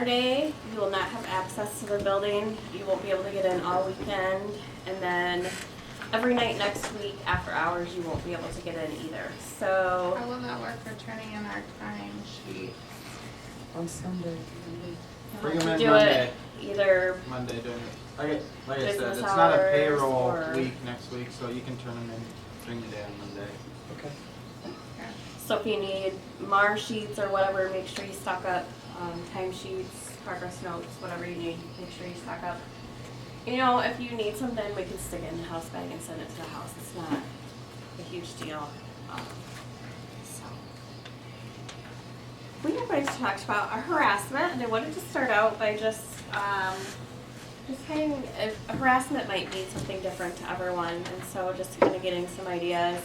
Saturday, you will not have access to the building. You won't be able to get in all weekend. And then every night next week after hours, you won't be able to get in either. So how will that work for turning in our time sheet? On Sunday. Bring you them in do Monday. it either. Monday during like I said, Business it's not a hours payroll or- week next week, so you can turn them in during the day on Monday. Okay. So if you need MAR sheets or whatever, make sure you stock up. Time sheets, progress notes, whatever you need, make sure you stock up. You know, if you need something, we can stick it in the house bag and send it to the house. It's not a huge deal. So we have already talked about our harassment, and I wanted to start out by just kind of, harassment might mean something different to everyone, and so just kind of getting some ideas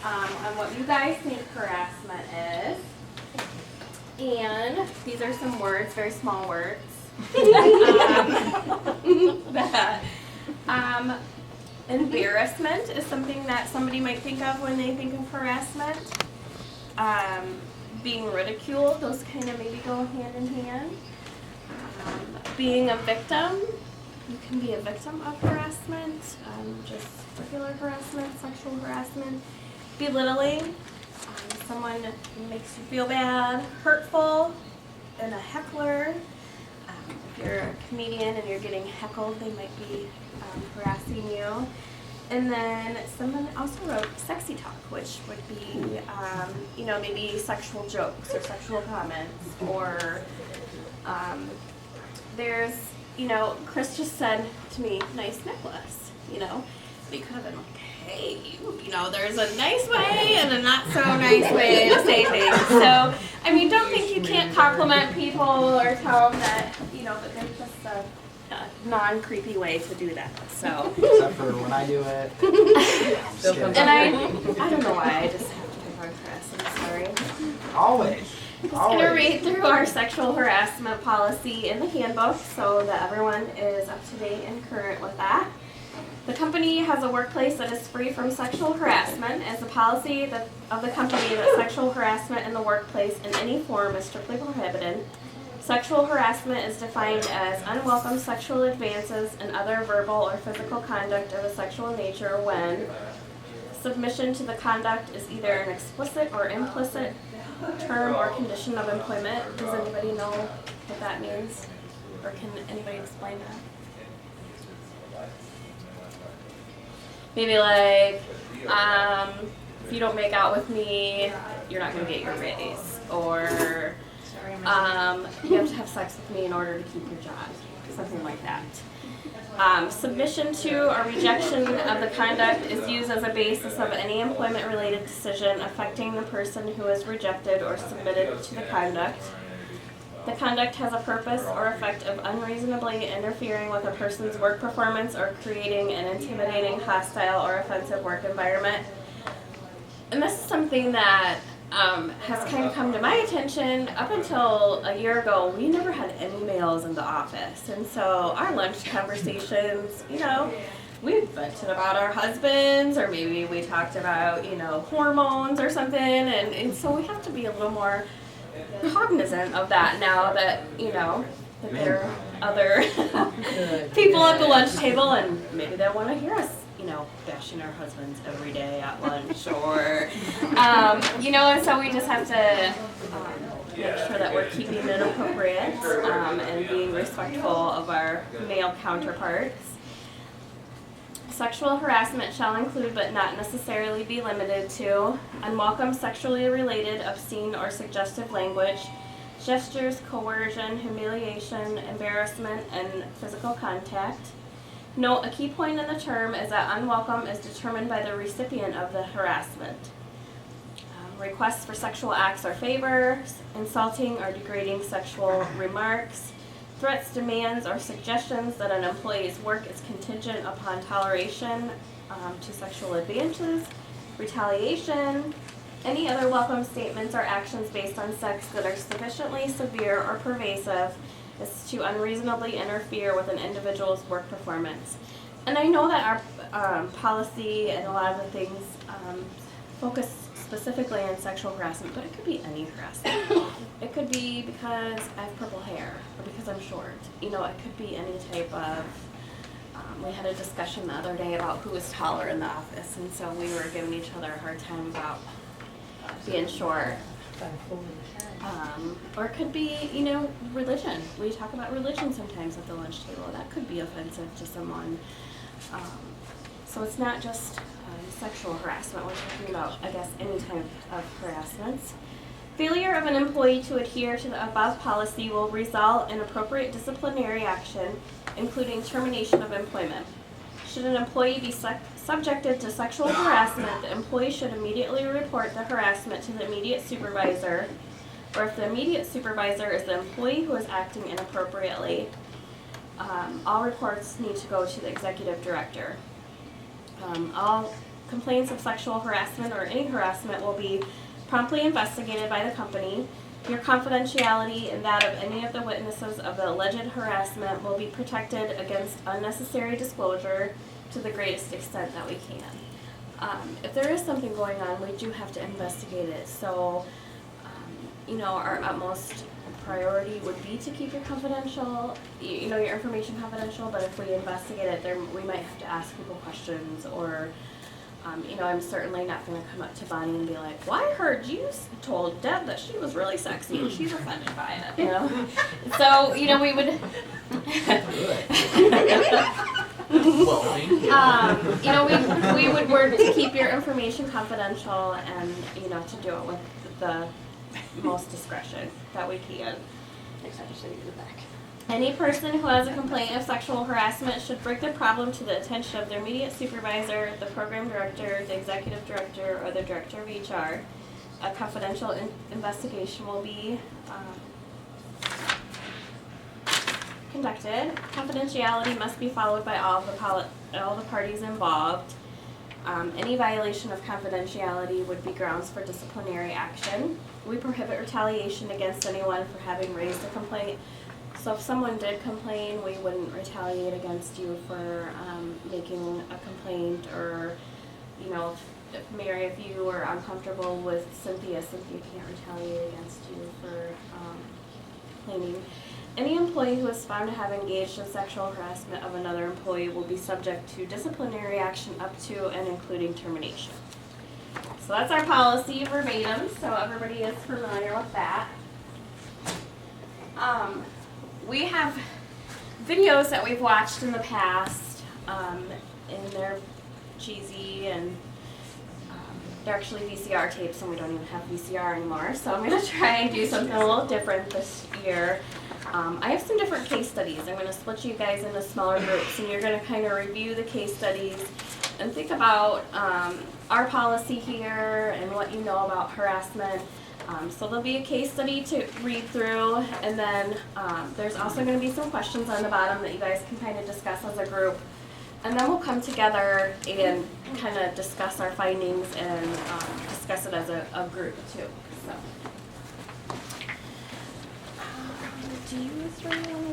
on what you guys think harassment is. And these are some words, very small words. Embarrassment is something that somebody might think of when they think of harassment. Being ridiculed, those kind of maybe go hand in hand. Being a victim, you can be a victim of harassment, just regular harassment, sexual harassment. Belittling, someone makes you feel bad, hurtful, and a heckler. If you're a comedian and you're getting heckled, they might be harassing you. And then someone also wrote sexy talk, which would be, maybe sexual jokes or sexual comments, or there's, Chris just said to me, nice necklace, But you could have been like, hey, there's a nice way and a not so nice way to say things. So, don't think you can't compliment people or tell them that, but there's just a non-creepy way to do that. So. Except for when I do it. I'm just kidding. And I don't know why I just have to pick on Chris. I'm sorry. Always. I'm just going to read through our sexual harassment policy in the handbook so that everyone is up to date and current with that. The company has a workplace that is free from sexual harassment. As a policy of the company that sexual harassment in the workplace in any form is strictly prohibited. Sexual harassment is defined as unwelcome sexual advances and other verbal or physical conduct of a sexual nature when submission to the conduct is either an explicit or implicit term or condition of employment. Does anybody know what that means? Or can anybody explain that? Maybe like, if you don't make out with me, you're not going to get your raise. Or you have to have sex with me in order to keep your job. Something like that. Submission to or rejection of the conduct is used as a basis of any employment-related decision affecting the person who is rejected or submitted to the conduct. The conduct has a purpose or effect of unreasonably interfering with a person's work performance or creating an intimidating, hostile, or offensive work environment. And this is something that has kind of come to my attention. Up until a year ago, we never had any males in the office. And so our lunch conversations, we vented about our husbands, or maybe we talked about, hormones or something. And so we have to be a little more cognizant of that now that, that there are other people at the lunch table, and maybe they want to hear us, bashing our husbands every day at lunch, or, and so we just have to make sure that we're keeping it appropriate and being respectful of our male counterparts. Sexual harassment shall include, but not necessarily be limited to, unwelcome sexually related, obscene, or suggestive language, gestures, coercion, humiliation, embarrassment, and physical contact. Note, a key point in the term is that unwelcome is determined by the recipient of the harassment. Requests for sexual acts or favors, insulting or degrading sexual remarks, threats, demands, or suggestions that an employee's work is contingent upon toleration to sexual advances, retaliation, any other welcome statements or actions based on sex that are sufficiently severe or pervasive as to unreasonably interfere with an individual's work performance. And I know that our policy and a lot of the things focus specifically in sexual harassment, but it could be any harassment. It could be because I have purple hair or because I'm short. You know, it could be any type of, we had a discussion the other day about who was taller in the office, and so we were giving each other a hard time about being short. Or it could be, you know, religion. We talk about religion sometimes at the lunch table. That could be offensive to someone. So it's not just sexual harassment. We're talking about, I guess, any type of harassments. Failure of an employee to adhere to the above policy will result in appropriate disciplinary action, including termination of employment. Should an employee be subjected to sexual harassment, the employee should immediately report the harassment to the immediate supervisor, or if the immediate supervisor is the employee who is acting inappropriately, all reports need to go to the executive director. All complaints of sexual harassment or any harassment will be promptly investigated by the company. Your confidentiality and that of any of the witnesses of the alleged harassment will be protected against unnecessary disclosure to the greatest extent that we can. If there is something going on, we do have to investigate it. So, you know, our utmost priority would be to keep your confidential, you know, your information confidential, but if we investigate it, we might have to ask people questions, or you know, I'm certainly not going to come up to Bonnie and be like, well, I heard you told Deb that she was really sexy and she's offended by it, you know? So, you know, we would, you know, we would work to keep your information confidential and, you know, to do it with the most discretion that we can. Any person who has a complaint of sexual harassment should bring the problem to the attention of their immediate supervisor, the program director, the executive director, or the director of HR. A confidential investigation will be conducted. Confidentiality must be followed by all the parties involved. Any violation of confidentiality would be grounds for disciplinary action. We prohibit retaliation against anyone for having raised a complaint. So if someone did complain, we wouldn't retaliate against you for making a complaint, or, you know, if Mary, if you were uncomfortable with Cynthia can't retaliate against you for complaining. Any employee who is found to have engaged in sexual harassment of another employee will be subject to disciplinary action up to and including termination. So that's our policy verbatim, so everybody is familiar with that. We have videos that we've watched in the past, and they're cheesy, and they're actually VCR tapes, and we don't even have VCR anymore, so I'm going to try and do something a little different this year. I have some different case studies. I'm going to split you guys into smaller groups, and you're going to kind of review the case studies and think about our policy here and what you know about harassment. So there'll be a case study to read through, and then there's also going to be some questions on the bottom that you guys can kind of discuss as a group. And then we'll come together and kind of discuss our findings and discuss it as a group too. So, do you three